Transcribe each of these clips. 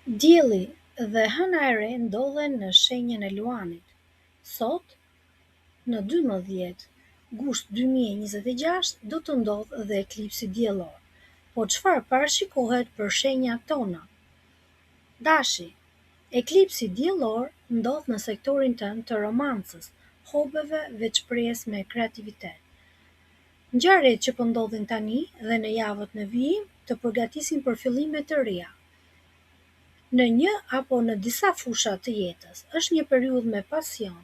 Dielli dhe hëna e re ndodhen në shenjën e luanit. Sot, në 12 gusht 2026 do të ndodhë dhe eklipsi diellor. Po çfarë parashikohet për shenjat tona? Dashi, eklipsi diellor ndodh në sektorin tënd të romancës, hobeve, veçpresë me kreativitet. Ngjarjet që po ndodhin tani dhe në javët në vijim të përgatisin për fillime të reja. Në një apo në disa fusha të jetës, është një periudhë me pasion,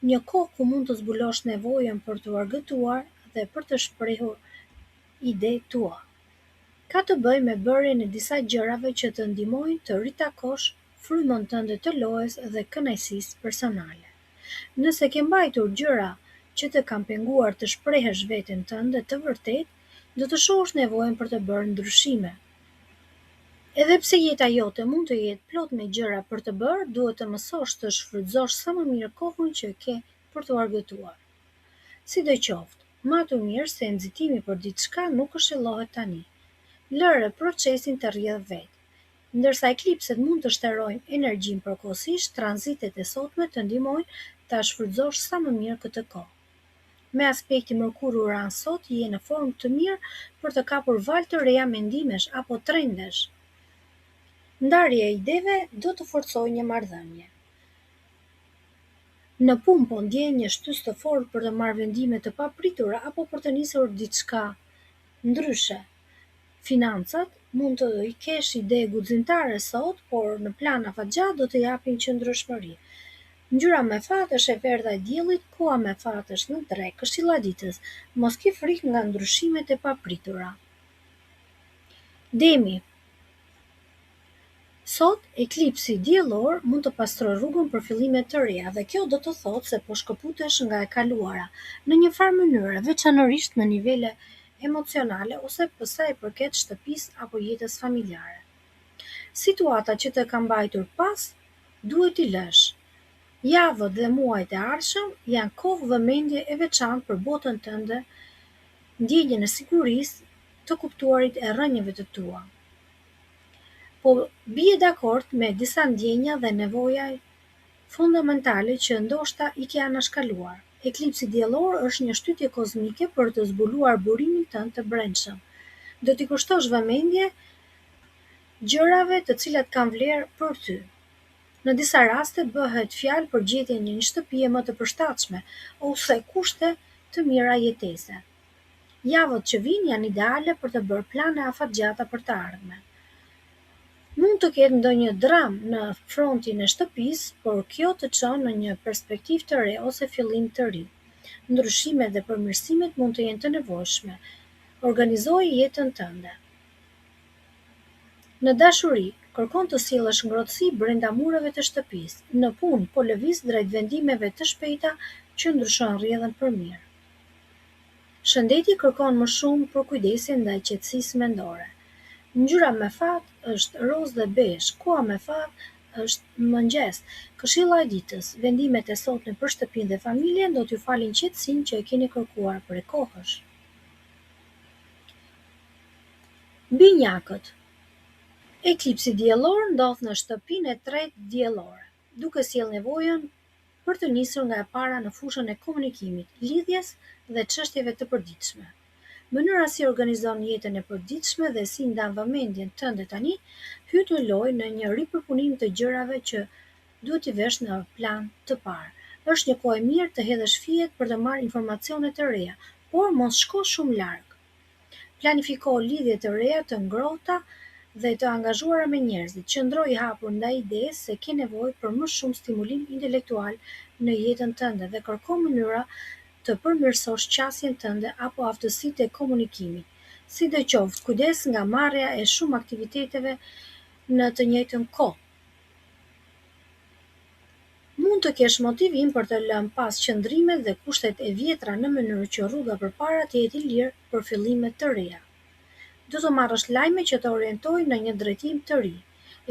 një kohë ku mund të zbulosh nevojën për të argëtuar dhe për të shprehur idetë tua. Ka të bëjë me bërjen e disa gjërave që të ndihmojnë të ritakosh frymën tënde të lojës dhe kënaqësisë personale. Nëse ke mbajtur gjëra që të kanë penguar të shprehësh veten tënde të vërtetë, do të shohësh nevojën për të bërë ndryshime. Edhe pse jeta jote mund të jetë plot me gjëra për të bërë, duhet të mësosh të shfrytëzosh sa më mirë kohën që ke për t'u argëtuar. Sidoqoftë, matur mirë se nxitimi për diçka nuk këshillohet tani. Lëre procesin të rrjedhë vetë. Ndërsa eklipset mund të shterojnë energjinë përkohësisht, tranzitet e sotme të ndihmojnë ta shfrytëzosh sa më mirë këtë kohë. Me aspekti Mërkur-Uran sot je në formë të mirë për të kapur valë të reja mendimesh apo trendesh. Ndarja e ideve do të forcojë një marrëdhënie. Në punë po ndjen një shtys të fortë për të marrë vendime të papritura apo për të nisur diçka ndryshe. Financat mund të kesh ide guximtare sot, por në plan afatgjatë do të japin qëndrueshmëri. Ngjyra me fat është e verdha e diellit, koha me fat është në drekë, këshilla e ditës: mos ke frikë nga ndryshimet e papritura. Demi, sot, eklipsi diellor mund të pastrojë rrugën për fillime të reja dhe kjo do të thotë se po shkëputesh nga e kaluara, në një farë mënyre, veçanërisht në nivele emocionale ose për sa i përket shtëpisë apo jetës familjare. Situata që të ka mbajtur pas, duhet i lësh. Javët dhe muajt e ardhshëm janë kohë vëmendje e veçantë për botën tënde, ndjenjën e sigurisë, të kuptuarit e rënjeve të tua. Po bie dakord me disa ndjenja dhe nevoja fundamentale që ndoshta i ke anashkaluar. Eklipsi diellor është një shtytje kozmike për të zbuluar burimin tënd të brendshëm. Do t'i kushtosh vëmendje gjërave të cilat kanë vlerë për ty. Në disa raste bëhet fjalë për gjetjen e një shtëpie më të përshtatshme ose kushte të mira jetese. Javët që vijnë janë ideale për të bërë plane afatgjata për të ardhmen. Mund të ketë ndonjë dram në frontin e shtëpisë, por kjo të çon në një perspektivë të re ose fillim të ri. Ndryshimet dhe përmirësimet mund të jenë të nevojshme. Organizoji jetën tënde. Në dashuri, kërkon të sjellësh ngrohtësi brenda mureve të shtëpisë. Në punë, po lëviz drejt vendimeve të shpejta që ndryshojnë rrjedhën për mirë. Shëndeti kërkon më shumë përkujdesje ndaj qetësisë mendore. Ngjyra me fat është rozë dhe bezh, koha me fat është mëngjes. Këshilla e ditës: vendimet e sotme për shtëpinë dhe familjen do t'ju falin qetësinë që e keni kërkuar prej kohësh. Binjakët. Eklipsi diellor ndodh në shtëpinë e tretë diellore, duke sjellë nevojën për të nisur nga e para në fushën e komunikimit, lidhjes dhe çështjeve të përditshme. Mënyra si organizon jetën e përditshme dhe si ndan vëmendjen tënde tani, hyet në lojë në një ripërpunim të gjërave që duhet t'i vesh në plan të parë. Është një kohë e mirë të hedhësh fijet për të marrë informacione të reja, por mos shko shumë larg. Planifiko lidhje të reja të ngrohta dhe të angazhuara me njerëzit. Qëndro i hapur ndaj idesë se ke nevojë për më shumë stimulim intelektual në jetën tënde dhe kërko mënyra të përmirësosh qasjen tënde apo aftësitë e komunikimit. Sidoqoftë, kujdes nga marrja e shumë aktiviteteve në të njëjtën kohë. Mund të kesh motivim për të lënë pas qëndrimet dhe kushtet e vjetra në mënyrë që rruga përpara të jetë i lirë për fillime të reja. Do të marrësh lajme që të orientojnë në një drejtim të ri.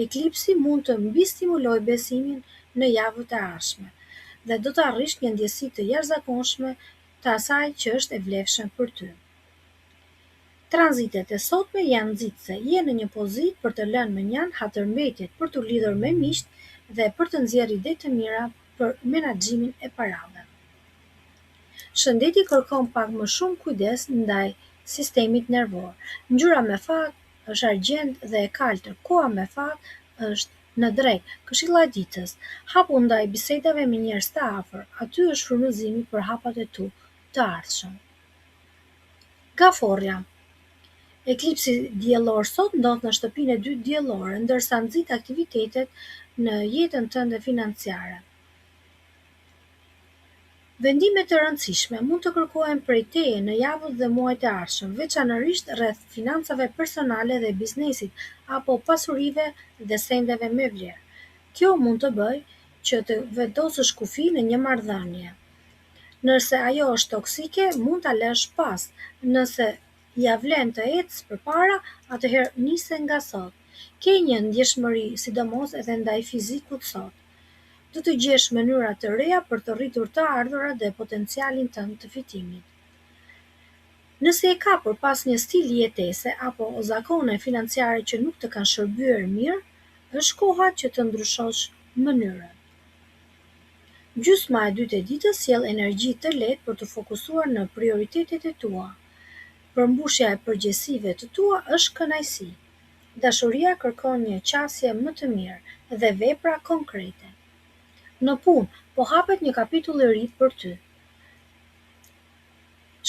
Eklipsi mund të mbistimulojë besimin në javët e ardhshme dhe do të arrish një ndjesi të jashtëzakonshme të asaj që është e vlefshme për ty. Tranzitet e sotme janë nxitse, je në një pozitë për të lënë mënjan hatërmbetjet, për të lidhur me miqt dhe për të nxjerrë ide të mira për menaxhimin e parave. Shëndeti kërkon pak më shumë kujdes ndaj sistemit nervor. Ngjyra me fat është argjend dhe e kaltër, koha me fat është në drejt, këshilla e ditës. Hapu ndaj bisedave me njerëz të afër, aty është frymëzimi për hapat e tu të ardhshëm. Gaforja. Eklipsi diellor sot ndodh në shtëpinë e dytë diellore, ndërsa nxit aktivitetet në jetën tënde financiare. Vendime të rëndësishme mund të kërkohen prej teje në javët dhe muajt e ardhshëm, veçanërisht rreth financave personale dhe biznesit apo pasurive dhe sendeve me vlerë. Kjo mund të bëjë që të vendosësh kufi në një marrëdhënie. Nëse ajo është toksike, mund ta lësh pas. Nëse ja vlen të ecësh përpara, atëherë nise nga sot. Ke një ndjeshmëri, sidomos edhe ndaj fizikut sot. Do të gjesh mënyra të reja për të rritur të ardhurat dhe potencialin tënd të fitimit. Nëse je kapur pas një stili jetese apo zakone financiare që nuk të kanë shërbyer mirë, është koha që të ndryshosh mënyrën. Gjysma e dytë e ditës sjell energji të lehtë për të fokusuar në prioritetet e tua. Përmbushja e përgjegjësive të tua është kënaqësi. Dashuria kërkon një qasje më të mirë dhe vepra konkrete. Në punë, po hapet një kapitull i ri për ty.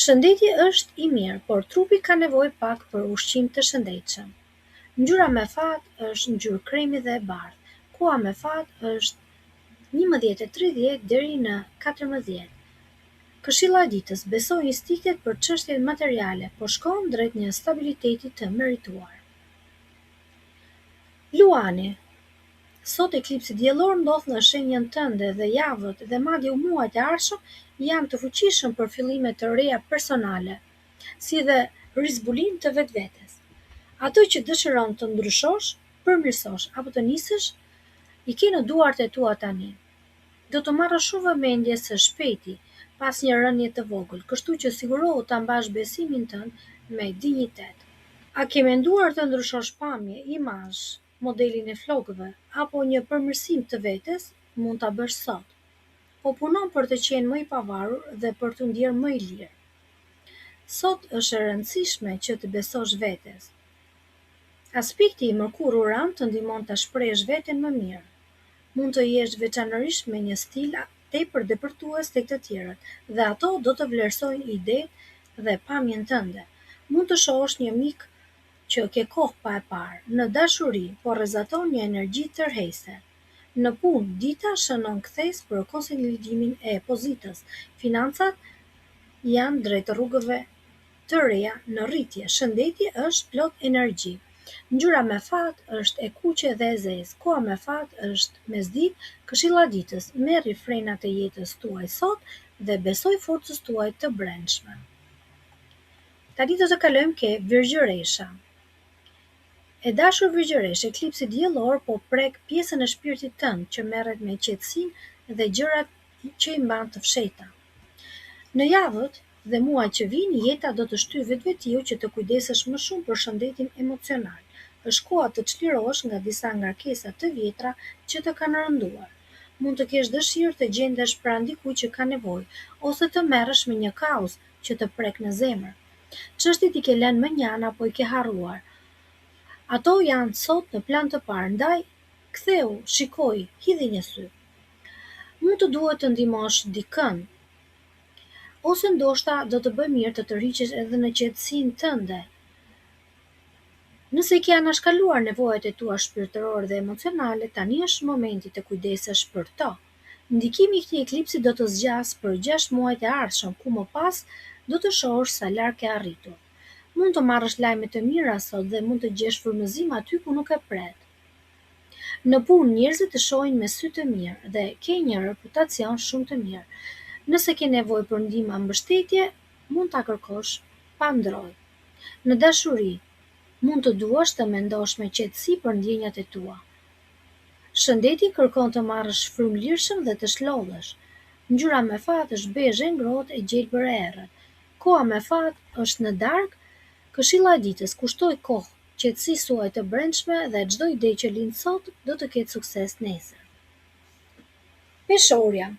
Shëndeti është i mirë, por trupi ka nevojë pak për ushqim të shëndetshëm. Ngjyra me fat është ngjyrë kremi dhe e bardhë. Koha me fat është 11:30 deri në 14. Këshilla e ditës: beso instiktet për çështjet materiale, po shkon drejt një stabiliteti të merituar. Luani. Sot eklipsi diellor ndodh në shenjën tënde dhe javët dhe madje muajt e ardhshëm janë të fuqishëm për fillime të reja personale, si dhe rizbulim të vetvetes. Ato që dëshiron të ndryshosh, përmirësosh apo të nisësh, i ke në duart e tua tani. Do të marrësh shumë vëmendje së shpejti pas një rënje të vogël, kështu që sigurohu ta mbash besimin tënd me dinjitet. A ke menduar të ndryshosh pamje, imazh, modelin e flokëve, apo një përmirësim të vetes, mund ta bësh sot. Po punon për të qenë më i pavarur dhe për të ndjerë më i lirë. Sot është e rëndësishme që të besosh vetes. Aspekti i Mërkur Uran të ndihmon ta shprehësh veten më mirë. Mund të jesh veçanërisht me një stil tepër depërtues tek të tjerët, dhe ato do të vlerësojnë idetë dhe pamjen tënde. Mund të shohësh një mik që ke kohë pa e parë. Në dashuri, po rrezaton një energji tërheqëse. Në punë, dita shënon kthesë për konsolidimin e pozitës. Financat janë drejt rrugëve të reja në rritje. Shëndeti është plot energji. Ngjyra me fat është e kuqe dhe e zezë. Koha me fat është mesditë. Këshilla e ditës: merri frenat e jetës tuaj sot dhe besoj forcës tuaj të brendshme. Tani do të kalojmë ke Virgjëresha. E dashur Virgjëresh, eklipsi diellor po prek pjesën e shpirtit tënd që merret me qetësinë dhe gjërat që i mban të fshehta. Në javët dhe muajt që vijnë, jeta do të shtyjë vetvetiu që të kujdesesh më shumë për shëndetin emocional. Është koha të çlirohesh nga disa ngarkesa të vjetra që të kanë rënduar. Mund të kesh dëshirë të gjendesh pranë dikujt që ka nevojë, ose të merresh me një kauzë që të prek në zemër. Çështjet i ke lënë mënjan apo i ke harruar. Ato janë sot në plan të parë, ndaj ktheu, shikoj, hidhi një sy. Mund të duhet të ndihmosh dikën, ose ndoshta do të bëj mirë të tërhiqesh edhe në qetësinë tënde. Nëse ke anashkaluar nevojat e tua shpirtërore dhe emocionale, tani është momenti të kujdesesh për to. Ndikimi i këtij eklipsi do të zgjasë për 6 muajt e ardhshëm, ku më pas do të shohësh sa larg ke arritur. Mund të marrësh lajme të mira sot dhe mund të gjesh frymëzim aty ku nuk e pret. Në punë, njerëzit të shohin me sy të mirë dhe ke një reputacion shumë të mirë. Nëse ke nevojë për ndihmë, mbështetje, mund ta kërkosh pa ndrojë. Në dashuri, mund të duash të mendosh me qetësi për ndjenjat e tua. Shëndeti kërkon të marrësh frymëlirshëm dhe të shlodhesh. Ngjyra me fat është bezhe, ngrohtë e gjelbër e errët. Koha me fat është në darkë. Këshilla e ditës: kushtoj kohë, qetësi suaj të brendshme dhe çdo ide që lind sot do të ketë sukses nesër. Peshorja.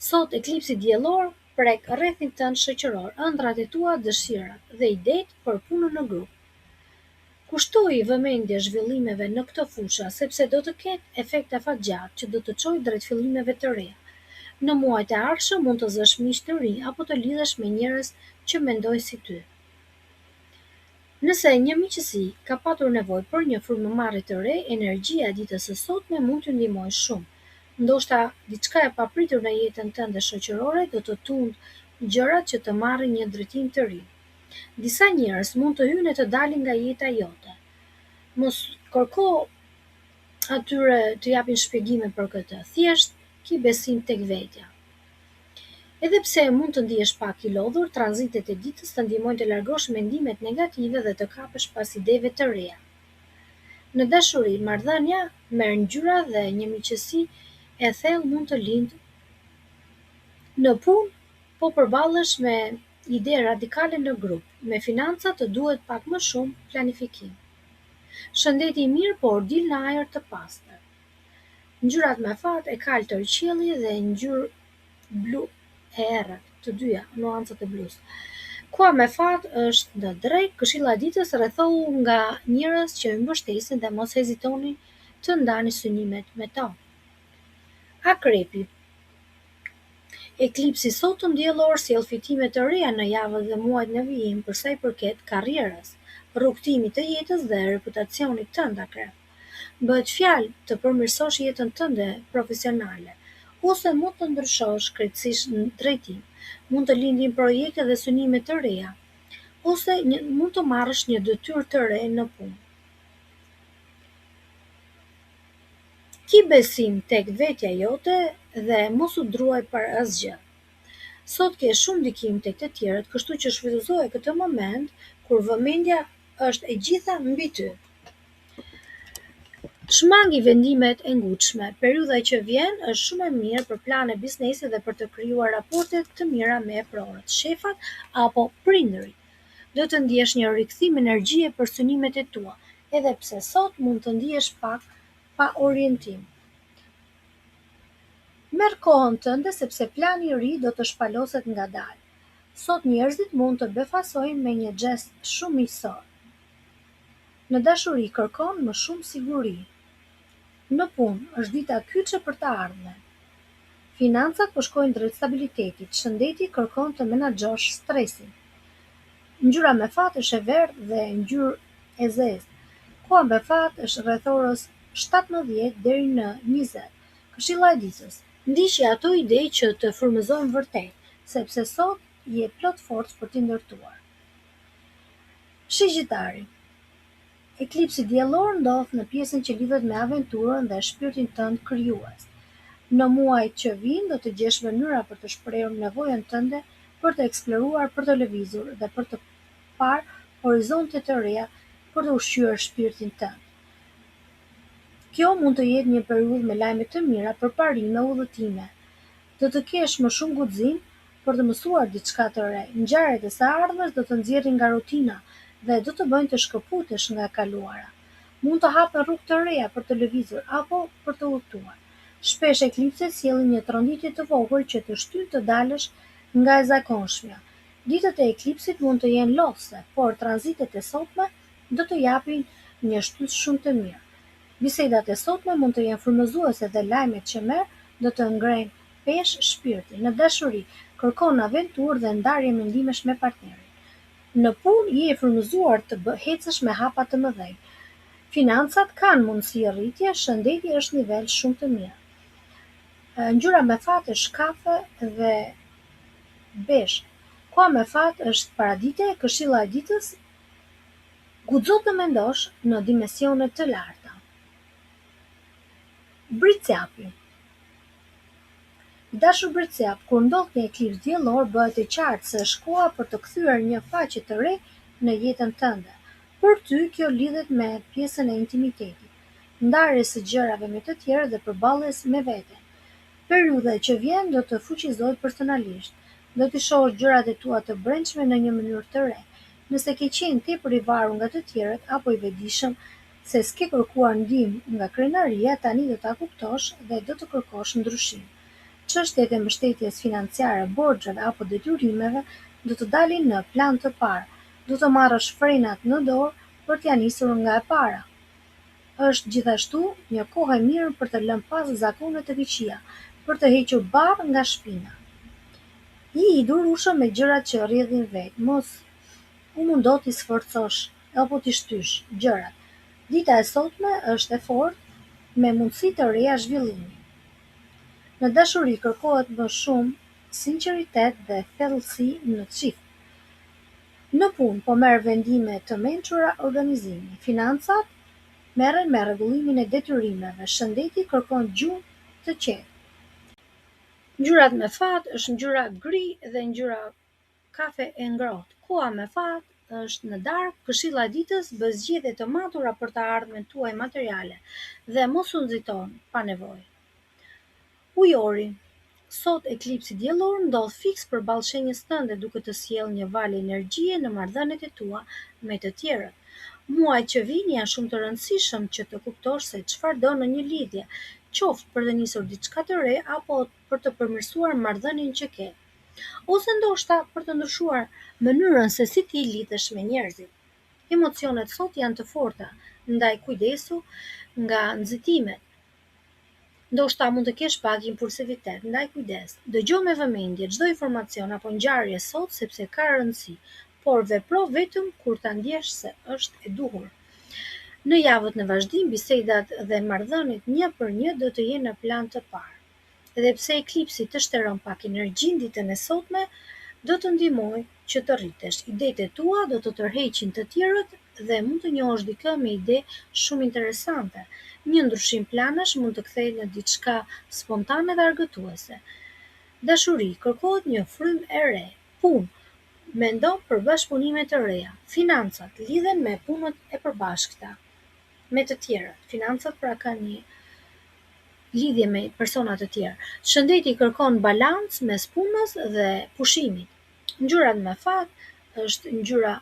Sot eklipsi diellor prek rrethin tënd shoqëror, ëndrat e tua, dëshirat dhe idetë për punën në grup. Kushtoi vëmendje zhvillimeve në këto fusha sepse do të ketë efekt afatgjatë që do të çojë drejt fillimeve të reja. Në muajt e ardhshëm mund të zësh miq të rinj apo të lidhesh me njerëz që mendojnë si ty. Nëse një miqësi ka patur nevojë për një frymëmarrje të re, energjia e ditës së sotme mund t'ju ndihmojë shumë. Ndoshta diçka e papritur në jetën tënde shoqërore do të tundë gjërat që të marrin një drejtim të ri. Disa njerëz mund të hyjnë e të dalin nga jeta jote. Mos kërko atyre të japin shpjegime për këtë, thjesht ki besim tek vetja. Edhe pse mund të ndihesh pak i lodhur, tranzitet e ditës të ndihmojnë të largosh mendimet negative dhe të kapësh pas ideve të reja. Në dashuri, marrëdhënia merr ngjyra dhe një miqësi e thellë mund të lindë. Në punë, po përballesh me ide radikale në grup, me financat të duhet pak më shumë planifikim. Shëndeti i mirë, por dil në ajër të pastër. Ngjyrat me fat e kaltër qielli dhe ngjyrë blu e errët, të dyja nuancat e blus. Koha me fat është në drejt, këshilla e ditës: rrethohu nga njerëz që ju mbështesin dhe mos hezitoni të ndani synimet me to. Akrepi. Eklipsi sotëm diellor sjell fitime të reja në javët dhe muajt në vijim për sa i përket karrierës, rrugtimit të jetës dhe reputacionit tënd, akrep. Bëhet fjalë të përmirësosh jetën tënde profesionale, ose mund të ndryshosh krejtësisht në drejtim, mund të lindin projekte dhe synime të reja, ose mund të marrësh një detyrë të re në punë. Ki besim tek vetja jote dhe mos u druaj për asgjë. Sot ke shumë ndikim tek të tjerët, kështu që shfrytëzoje këtë moment kur vëmendja është e gjitha mbi ty. Shmangi vendimet e ngutshme. Periudha që vjen është shumë e mirë për plane biznesi dhe për të krijuar raporte të mira me prorët, shefat apo prindërit. Do të ndjesh një rikthim energjie për synimet e tua, edhe pse sot mund të ndihesh pak pa orientim. Merr kohën tënde sepse plani i ri do të shpaloset ngadalë. Sot njerëzit mund të befasojnë me një gest shumë miqësor. Në dashuri kërkon më shumë siguri. Në punë është dita kyçe për të ardhmen. Financat po shkojnë drejt stabilitetit, shëndeti kërkon të menaxhosh stresin. Ngjyra me fat është e verdhë dhe ngjyrë e zezë. Koha me fat është rreth orës 17 deri në 20. Këshilla e ditës: ndiqi ato ide që të frymëzojnë vërtet, sepse sot je plot forcë për t'i ndërtuar. Shigjitari. Eklipsi diellor ndodh në pjesën që lidhet me aventurën dhe shpirtin tënd krijues. Në muajt që vijnë do të gjesh mënyra për të shprehur nevojën tënde për të eksploruar, për të lëvizur dhe për të parë horizonte të reja, për të ushqyer shpirtin tënd. Kjo mund të jetë një periudhë me lajme të mira për parime, udhëtime. Do të kesh më shumë guxim për të mësuar diçka të re. Ngjarjet e së ardhmes do të nxjerrin nga rutina dhe do të bëjnë të shkëputesh nga e kaluara. Mund të hapen rrugë të reja për të lëvizur apo për të udhëtuar. Shpesh eklipset sjellin një tronditje të vogël që të shtyn të dalësh nga e zakonshmja. Ditët e eklipsit mund të jenë lodhse, por tranzitet e sotme do të japin një shtyllë shumë të mirë. Bisedat e sotme mund të jenë frymëzuese dhe lajmet që merr do të ngrejnë pesh shpirtin. Në dashuri kërkon aventurë dhe ndarje mendimesh me partnerin. Në punë je i frymëzuar të hecësh me hapa të mëdhenj. Financat kanë mundësi rritje, shëndeti është nivel shumë të mirë. Ngjyra me fat është kafe dhe besh. Koha me fat është paradite, këshilla e ditës: guxo të mendosh në dimensione të larta. Bricjapi. Dashur Bricjap, kur ndodh një eklips diellor, bëhet e qartë se është koha për të kthyer një faqe të re në jetën tënde. Për ty kjo lidhet me pjesën e intimitetit, ndarjes së gjërave me të tjerë dhe përballjes me veten. Periudha që vjen do të fuqizojë personalisht, do të shohësh gjërat e tua të brendshme në një mënyrë të re. Nëse ke qenë tepër i varur nga të tjerët apo i vetëdijshëm se s'ke kërkuar ndihmë nga krenaria, tani do ta kuptosh dhe do të kërkosh ndryshim. Çështjet e mbështetjes financiare, borxheve apo detyrimeve do të dalin në plan të parë. Do të marrësh frenat në dorë për t'ia nisur nga e para. Është gjithashtu një kohë e mirë për të lënë pas zakonet të këqija, për të hequr barr nga shpina. I durueshëm me gjërat që rrjedhin vet, mos u mundo t'i sforcosh apo t'i shtysh gjërat. Dita e sotme është e fortë me mundësi të reja zhvillimi. Në dashuri kërkohet më shumë sinqeritet dhe thellësi në çift. Në punë po merr vendime të mençura organizimi. Financat merren me rregullimin e detyrimeve. Shëndeti kërkon gjuhë të qetë. Ngjyrat me fat është ngjyra gri dhe ngjyra kafe e ngrohtë. Koha me fat është në darkë, këshilla e ditës bë zgjedhje të matura për të ardhmen tuaj materiale dhe mos u nxiton pa nevojë. Ujori. Sot eklipsi diellor ndodh fiks përballë shenjës tënde duke të sjellë një valë energjie në marrëdhëniet e tua me të tjerët. Muajt që vijnë janë shumë të rëndësishëm që të kuptosh se çfarë do në një lidhje, qoftë për të nisur diçka të re apo për të përmirësuar marrëdhënien që ke, ose ndoshta për të ndryshuar mënyrën se si ti lidhesh me njerëzit. Emocionet sot janë të forta, ndaj kujdesu nga nxitimet. Ndoshta mund të kesh pak impulsivitet, ndaj kujdes. Dëgjoj me vëmendje çdo informacion apo ngjarje sot sepse ka rëndësi, por vepro vetëm kur ta ndjesh se është e duhur. Në javët në vazhdim, bisedat dhe marrëdhëniet një për një do të jenë në plan të parë. Edhe pse eklipsi të shtërron pak energjinë ditën e sotme, do të ndihmojë që të rritesh. Idetë e tua do të tërheqin të tjerët dhe mund të njohësh dikë me ide shumë interesante. Një ndryshim planash mund të kthehej në diçka spontane dhe argëtuese. Dashuri, kërkohet një frymë e re. Punë, mendo për bashkëpunime të reja. Financat lidhen me punët e përbashkëta me të tjerët. Financat pra kanë një lidhje me persona të tjerë. Shëndeti kërkon balancë mes punës dhe pushimit. Ngjyrat me fat është ngjyra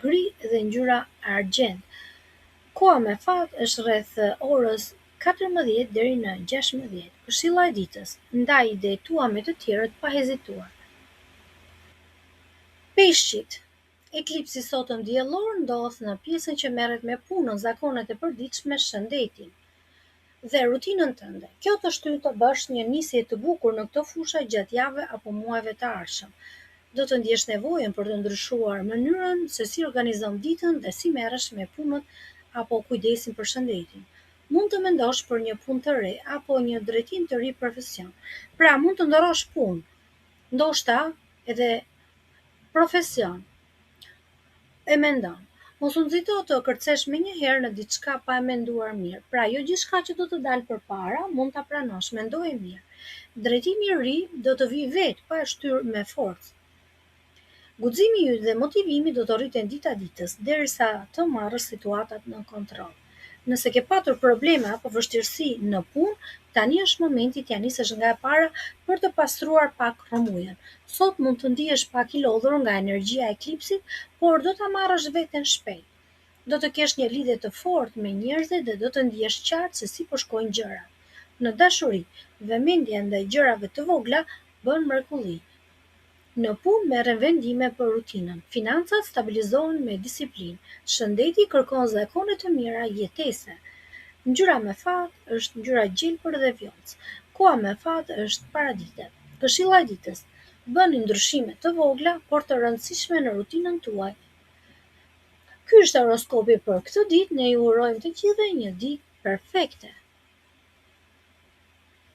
gri dhe ngjyra argjend. Koha me fat është rreth orës 14 deri në 16. Këshilla e ditës: ndaj idetë tua me të tjerët pa hezituar. Peshqit. Eklipsi sotëm diellor ndodh në pjesën që merret me punën, zakonet e përditshme, shëndetin dhe rutinën tënde. Kjo të shtyr të bësh një nisje të bukur në këto fusha gjatë javëve apo muajve të ardhshëm. Do të ndjesh nevojën për të ndryshuar mënyrën se si organizon ditën dhe si merresh me punët apo kujdesin për shëndetin. Mund të mendosh për një punë të re apo një drejtim të ri profesion. Pra mund të ndorosh punë, ndoshta edhe profesion. E mendon. Mos u nxito të kërcesh menjëherë në diçka pa e menduar mirë. Pra jo gjithçka që do të dalë përpara mund ta pranosh, mendoje mirë. Drejtimi i ri do të vijë vetë pa e shtyr me forcë. Guximi yt dhe motivimi do të rriten dita ditës derisa të marrësh situatat në kontroll. Nëse ke patur probleme apo vështirësi në punë, tani është momenti t'ia nisësh nga e para për të pastruar pak rrëmujën. Sot mund të ndihesh pak i lodhur nga energjia e eklipsit, por do ta marrësh veten shpejt. Do të kesh një lidhje të fortë me njerëzit dhe do të ndihesh qartë se si po shkojnë gjërat. Në dashuri, vëmendja ndaj gjërave të vogla bën mrekulli. Në punë merren vendime për rutinën. Financat stabilizohen me disiplinë. Shëndeti kërkon zakone të mira jetese. Ngjyra me fat është ngjyra gjelbër dhe vjollcë. Koha me fat është paraditet. Këshilla e ditës: bëni ndryshime të vogla por të rëndësishme në rutinën tuaj. Ky është horoskopi për këtë ditë. Ne ju urojmë të gjithëve një ditë perfekte.